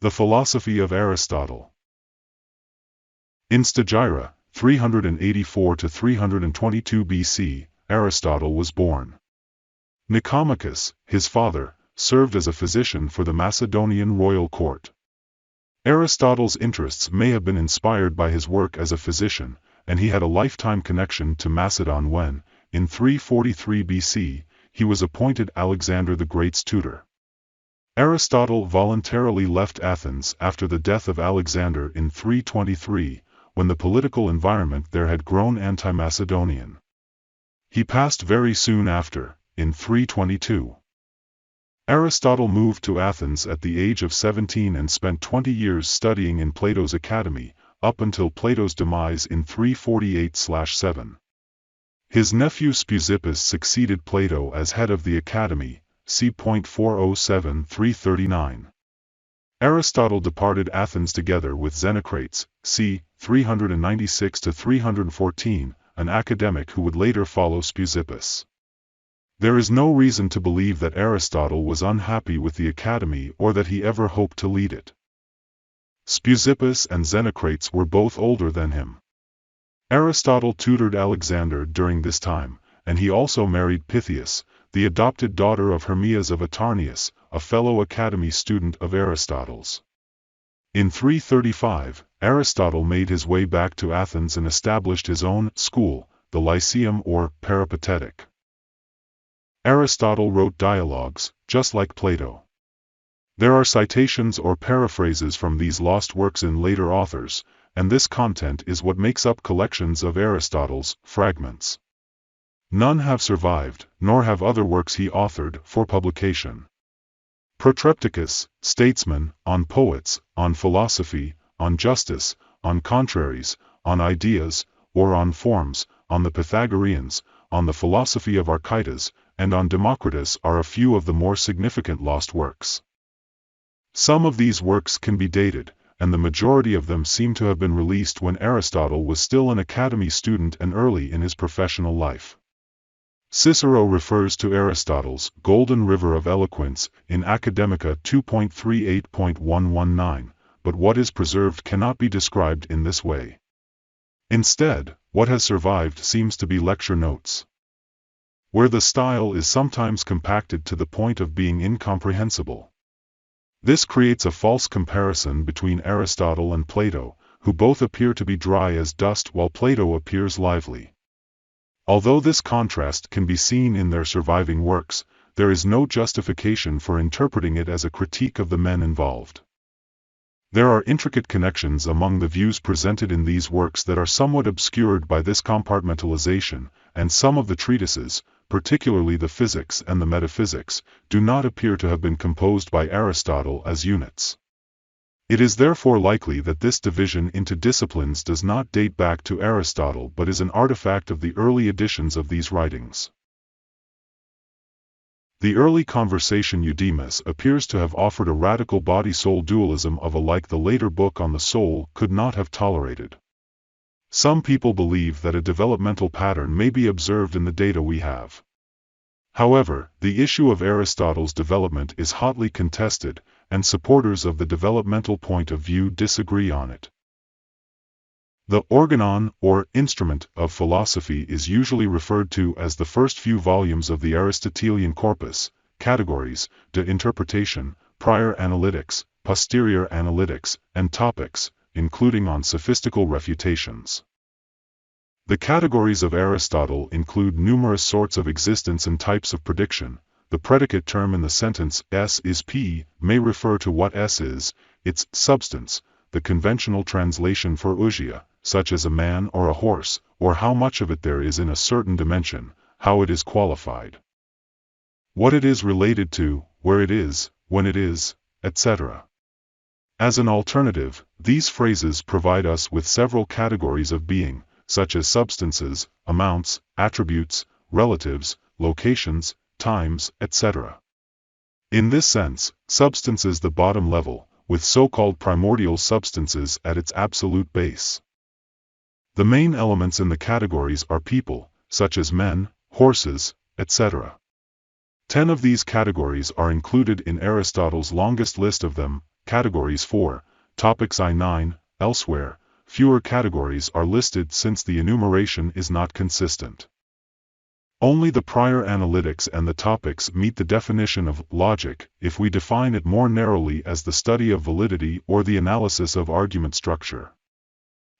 The philosophy of Aristotle. In Stagira, 384 to 322 BC, Aristotle was born. Nicomachus, his father, served as a physician for the Macedonian royal court. Aristotle's interests may have been inspired by his work as a physician, and he had a lifetime connection to Macedon when, in 343 BC, he was appointed Alexander the Great's tutor. Aristotle voluntarily left Athens after the death of Alexander in 323, when the political environment there had grown anti-Macedonian. He passed very soon after, in 322. Aristotle moved to Athens at the age of 17 and spent 20 years studying in Plato's academy, up until Plato's demise in 348/7. His nephew Speusippus succeeded Plato as head of the academy, c. 407-339. Aristotle departed Athens together with Xenocrates, c. 396-314, an academic who would later follow Speusippus. There is no reason to believe that Aristotle was unhappy with the academy or that he ever hoped to lead it. Speusippus and Xenocrates were both older than him. Aristotle tutored Alexander during this time, and he also married Pythias, the adopted daughter of Hermias of Atarneus, a fellow academy student of Aristotle's. In 335, Aristotle made his way back to Athens and established his own school, the Lyceum or Peripatetic. Aristotle wrote dialogues, just like Plato. There are citations or paraphrases from these lost works in later authors, and this content is what makes up collections of Aristotle's fragments. None have survived, nor have other works he authored for publication. Protrepticus, statesman, on poets, on philosophy, on justice, on contraries, on ideas, or on forms, on the Pythagoreans, on the philosophy of Archytas, and on Democritus are a few of the more significant lost works. Some of these works can be dated, and the majority of them seem to have been released when Aristotle was still an academy student and early in his professional life. Cicero refers to Aristotle's Golden River of Eloquence in Academica 2.38.119, but what is preserved cannot be described in this way. Instead, what has survived seems to be lecture notes, where the style is sometimes compacted to the point of being incomprehensible. This creates a false comparison between Aristotle and Plato, who both appear to be dry as dust while Plato appears lively. Although this contrast can be seen in their surviving works, there is no justification for interpreting it as a critique of the men involved. There are intricate connections among the views presented in these works that are somewhat obscured by this compartmentalization, and some of the treatises, particularly the Physics and the Metaphysics, do not appear to have been composed by Aristotle as units. It is therefore likely that this division into disciplines does not date back to Aristotle but is an artifact of the early editions of these writings. The early conversation Eudemus appears to have offered a radical body-soul dualism of a like the later book on the soul could not have tolerated. Some people believe that a developmental pattern may be observed in the data we have. However, the issue of Aristotle's development is hotly contested, and supporters of the developmental point of view disagree on it. The organon, or instrument, of philosophy is usually referred to as the first few volumes of the Aristotelian corpus, categories, de interpretation, prior analytics, posterior analytics, and topics, including on sophistical refutations. The categories of Aristotle include numerous sorts of existence and types of prediction. The predicate term in the sentence S is P may refer to what S is, its substance, the conventional translation for ousia, such as a man or a horse, or how much of it there is in a certain dimension, how it is qualified, what it is related to, where it is, when it is, etc. As an alternative, these phrases provide us with several categories of being, such as substances, amounts, attributes, relatives, locations, times, etc. In this sense, substance is the bottom level, with so-called primordial substances at its absolute base. The main elements in the categories are people, such as men, horses, etc. 10 of these categories are included in Aristotle's longest list of them, categories 4, topics I9, elsewhere, fewer categories are listed since the enumeration is not consistent. Only the prior analytics and the topics meet the definition of logic if we define it more narrowly as the study of validity or the analysis of argument structure.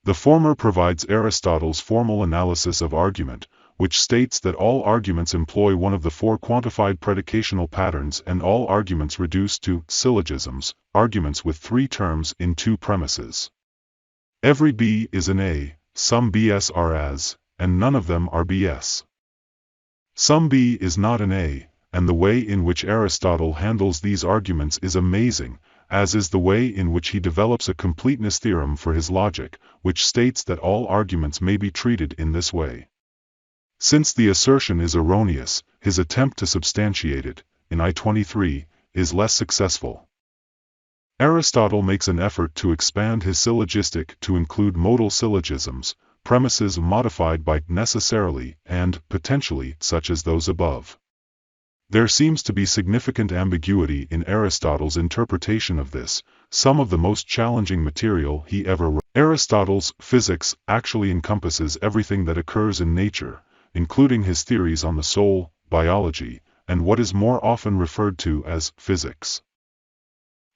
The former provides Aristotle's formal analysis of argument, which states that all arguments employ one of the four quantified predicational patterns and all arguments reduce to syllogisms, arguments with three terms in two premises. Every B is an A, some Bs are as, and none of them are Bs. Some B is not an A, and the way in which Aristotle handles these arguments is amazing, as is the way in which he develops a completeness theorem for his logic, which states that all arguments may be treated in this way. Since the assertion is erroneous, his attempt to substantiate it, in I-23, is less successful. Aristotle makes an effort to expand his syllogistic to include modal syllogisms, premises modified by necessarily and potentially such as those above. There seems to be significant ambiguity in Aristotle's interpretation of this, some of the most challenging material he ever wrote. Aristotle's physics actually encompasses everything that occurs in nature, including his theories on the soul, biology, and what is more often referred to as physics.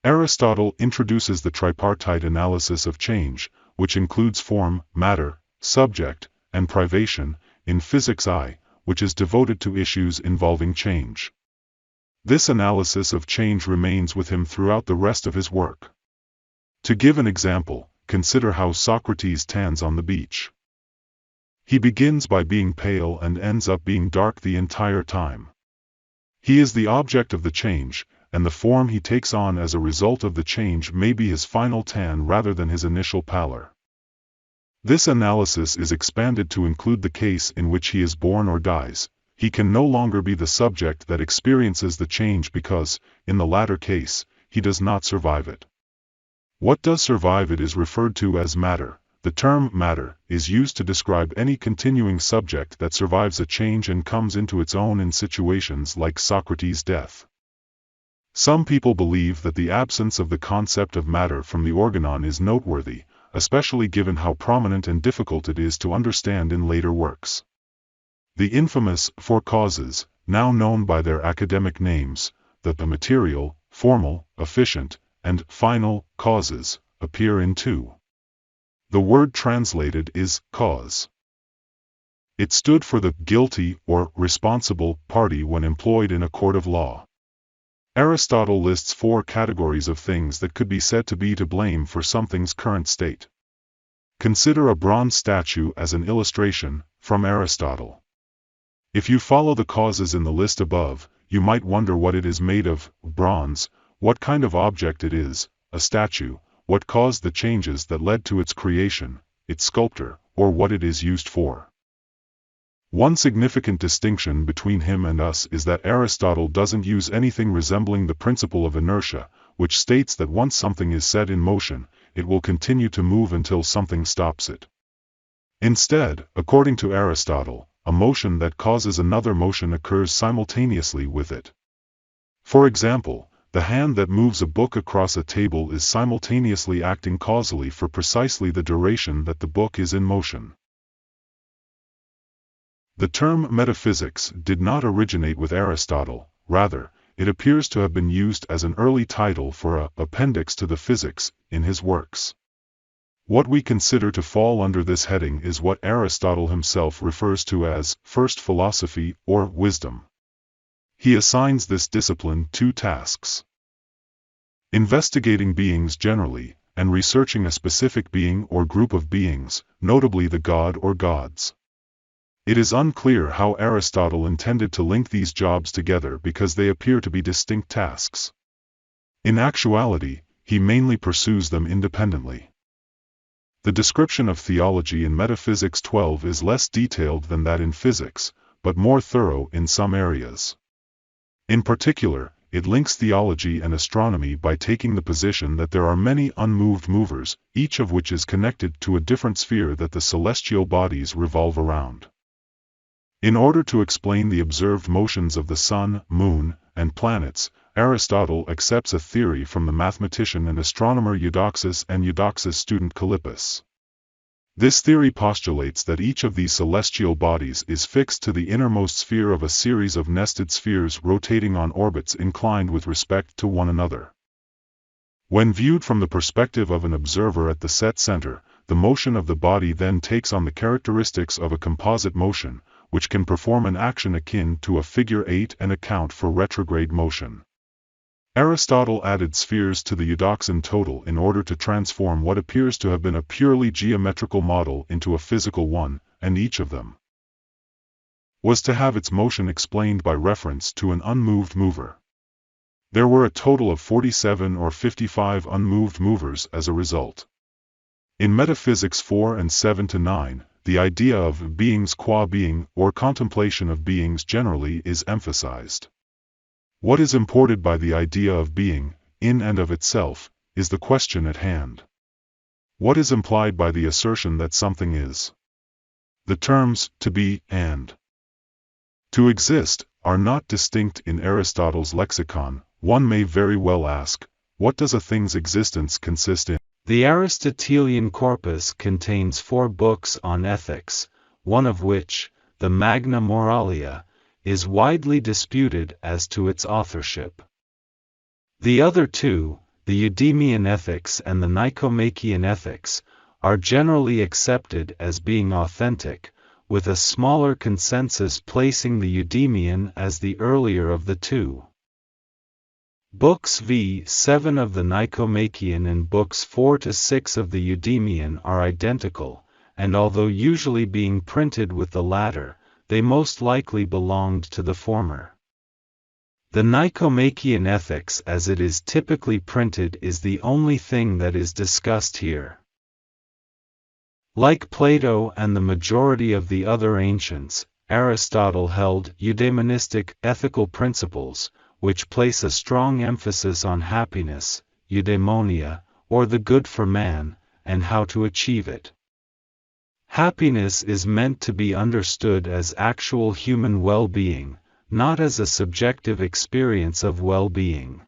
Aristotle introduces the tripartite analysis of change, which includes form, matter, subject, and privation, in Physics I, which is devoted to issues involving change. This analysis of change remains with him throughout the rest of his work. To give an example, consider how Socrates tans on the beach. He begins by being pale and ends up being dark the entire time. He is the object of the change, and the form he takes on as a result of the change may be his final tan rather than his initial pallor. This analysis is expanded to include the case in which he is born or dies. He can no longer be the subject that experiences the change because, in the latter case, he does not survive it. What does survive it is referred to as matter. The term matter is used to describe any continuing subject that survives a change and comes into its own in situations like Socrates' death. Some people believe that the absence of the concept of matter from the organon is noteworthy, especially given how prominent and difficult it is to understand in later works. The infamous four causes, now known by their academic names, the material, formal, efficient, and final causes, appear in 2. The word translated is cause. It stood for the guilty or responsible party when employed in a court of law. Aristotle lists 4 categories of things that could be said to be to blame for something's current state. Consider a bronze statue as an illustration, from Aristotle. If you follow the causes in the list above, you might wonder what it is made of, bronze, what kind of object it is, a statue, what caused the changes that led to its creation, its sculptor, or what it is used for. One significant distinction between him and us is that Aristotle doesn't use anything resembling the principle of inertia, which states that once something is set in motion, it will continue to move until something stops it. Instead, according to Aristotle, a motion that causes another motion occurs simultaneously with it. For example, the hand that moves a book across a table is simultaneously acting causally for precisely the duration that the book is in motion. The term metaphysics did not originate with Aristotle, rather, it appears to have been used as an early title for an appendix to the physics in his works. What we consider to fall under this heading is what Aristotle himself refers to as first philosophy or wisdom. He assigns this discipline 2 tasks: investigating beings generally, and researching a specific being or group of beings, notably the god or gods. It is unclear how Aristotle intended to link these jobs together because they appear to be distinct tasks. In actuality, he mainly pursues them independently. The description of theology in Metaphysics 12 is less detailed than that in physics, but more thorough in some areas. In particular, it links theology and astronomy by taking the position that there are many unmoved movers, each of which is connected to a different sphere that the celestial bodies revolve around. In order to explain the observed motions of the sun, moon, and planets, Aristotle accepts a theory from the mathematician and astronomer Eudoxus and Eudoxus' student Callippus. This theory postulates that each of these celestial bodies is fixed to the innermost sphere of a series of nested spheres rotating on orbits inclined with respect to one another. When viewed from the perspective of an observer at the set center, the motion of the body then takes on the characteristics of a composite motion, which can perform an action akin to a figure 8 and account for retrograde motion. Aristotle added spheres to the Eudoxian total in order to transform what appears to have been a purely geometrical model into a physical one, and each of them was to have its motion explained by reference to an unmoved mover. There were a total of 47 or 55 unmoved movers as a result. In Metaphysics 4 and 7-9, the idea of beings qua being, or contemplation of beings generally, is emphasized. What is imported by the idea of being, in and of itself, is the question at hand. What is implied by the assertion that something is? The terms to be and to exist are not distinct in Aristotle's lexicon. One may very well ask, what does a thing's existence consist in? The Aristotelian corpus contains 4 books on ethics, one of which, the Magna Moralia, is widely disputed as to its authorship. The other 2, the Eudemian Ethics and the Nicomachean Ethics, are generally accepted as being authentic, with a smaller consensus placing the Eudemian as the earlier of the 2. Books v7 of the Nicomachean and books 4 to 6 of the Eudemian are identical, and although usually being printed with the latter, they most likely belonged to the former. The Nicomachean Ethics as it is typically printed is the only thing that is discussed here. Like Plato and the majority of the other ancients, Aristotle held eudaimonistic ethical principles, which place a strong emphasis on happiness, eudaimonia, or the good for man, and how to achieve it. Happiness is meant to be understood as actual human well-being, not as a subjective experience of well-being.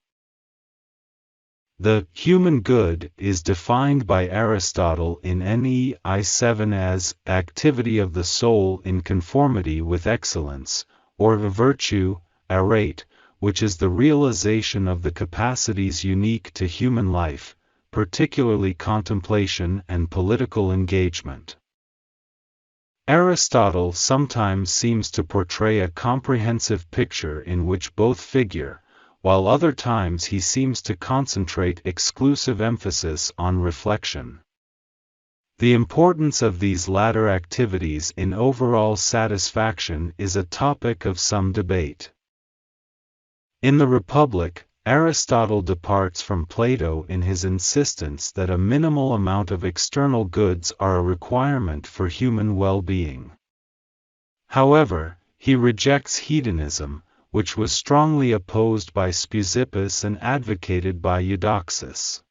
The human good is defined by Aristotle in NEI 7 as activity of the soul in conformity with excellence, or virtue, arete, which is the realization of the capacities unique to human life, particularly contemplation and political engagement. Aristotle sometimes seems to portray a comprehensive picture in which both figure, while other times he seems to concentrate exclusive emphasis on reflection. The importance of these latter activities in overall satisfaction is a topic of some debate. In the Republic, Aristotle departs from Plato in his insistence that a minimal amount of external goods are a requirement for human well-being. However, he rejects hedonism, which was strongly opposed by Speusippus and advocated by Eudoxus.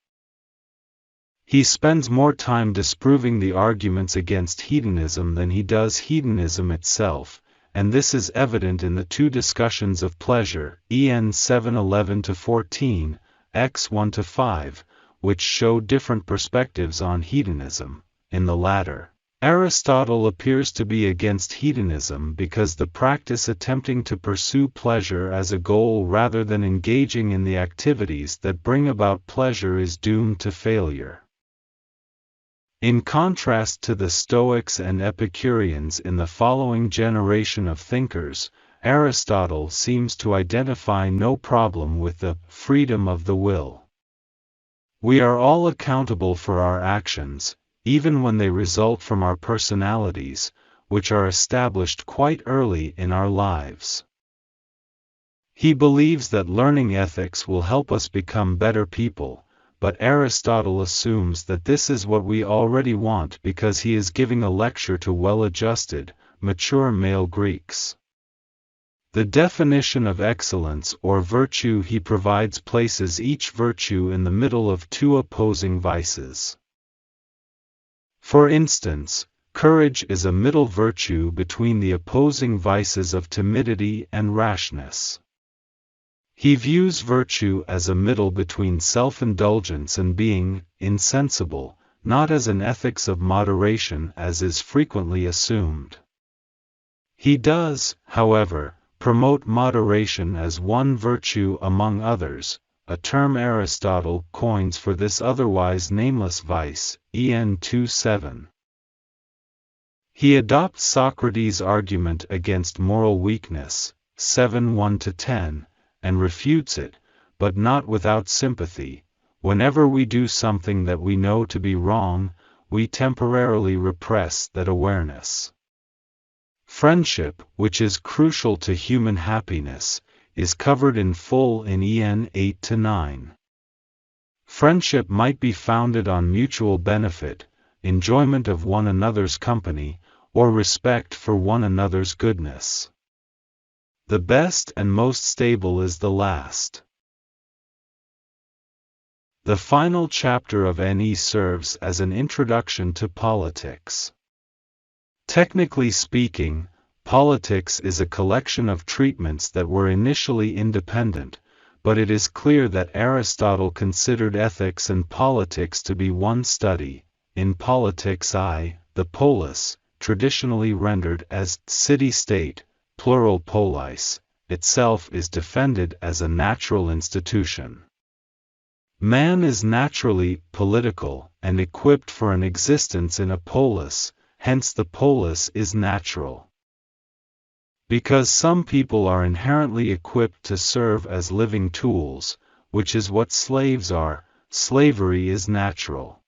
He spends more time disproving the arguments against hedonism than he does hedonism itself, and this is evident in the 2 discussions of pleasure, EN 7:11-14, X 1-5, which show different perspectives on hedonism. In the latter, Aristotle appears to be against hedonism because the practice attempting to pursue pleasure as a goal rather than engaging in the activities that bring about pleasure is doomed to failure. In contrast to the Stoics and Epicureans in the following generation of thinkers, Aristotle seems to identify no problem with the freedom of the will. We are all accountable for our actions, even when they result from our personalities, which are established quite early in our lives. He believes that learning ethics will help us become better people, but Aristotle assumes that this is what we already want because he is giving a lecture to well-adjusted, mature male Greeks. The definition of excellence or virtue he provides places each virtue in the middle of 2 opposing vices. For instance, courage is a middle virtue between the opposing vices of timidity and rashness. He views virtue as a middle between self-indulgence and being insensible, not as an ethics of moderation as is frequently assumed. He does, however, promote moderation as one virtue among others, a term Aristotle coins for this otherwise nameless vice, En 2:7. He adopts Socrates' argument against moral weakness, 7:1-10, and refutes it, but not without sympathy. Whenever we do something that we know to be wrong, we temporarily repress that awareness. Friendship, which is crucial to human happiness, is covered in full in En 8-9. Friendship might be founded on mutual benefit, enjoyment of one another's company, or respect for one another's goodness. The best and most stable is the last. The final chapter of Ne serves as an introduction to politics. Technically speaking, politics is a collection of treatments that were initially independent, but it is clear that Aristotle considered ethics and politics to be one study. In politics the polis, traditionally rendered as city-state, plural polis, itself is defended as a natural institution. Man is naturally political and equipped for an existence in a polis, hence the polis is natural. Because some people are inherently equipped to serve as living tools, which is what slaves are, slavery is natural.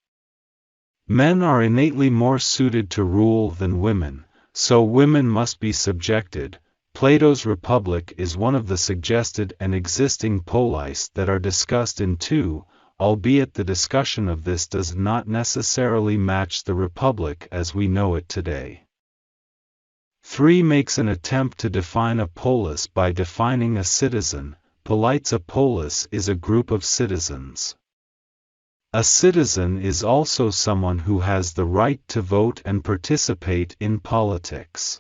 Men are innately more suited to rule than women, so women must be subjected. Plato's Republic is one of the suggested and existing polis that are discussed in 2, albeit the discussion of this does not necessarily match the Republic as we know it today. 3 makes an attempt to define a polis by defining a citizen. Polites, a polis is a group of citizens. A citizen is also someone who has the right to vote and participate in politics.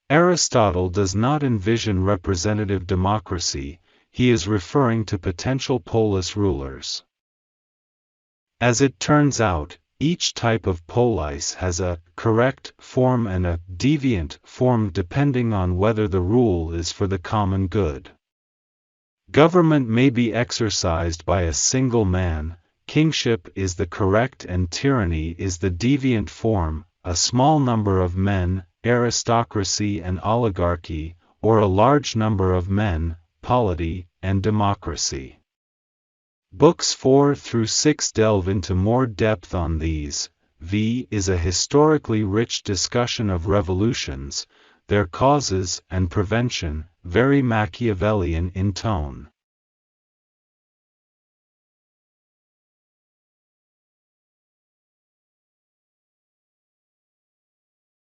Aristotle does not envision representative democracy, he is referring to potential polis rulers. As it turns out, each type of polis has a correct form and a deviant form depending on whether the rule is for the common good. Government may be exercised by a single man, kingship is the correct and tyranny is the deviant form, a small number of men, aristocracy and oligarchy, or a large number of men, polity and democracy. Books 4-6 delve into more depth on these. V is a historically rich discussion of revolutions, their causes and prevention, very Machiavellian in tone.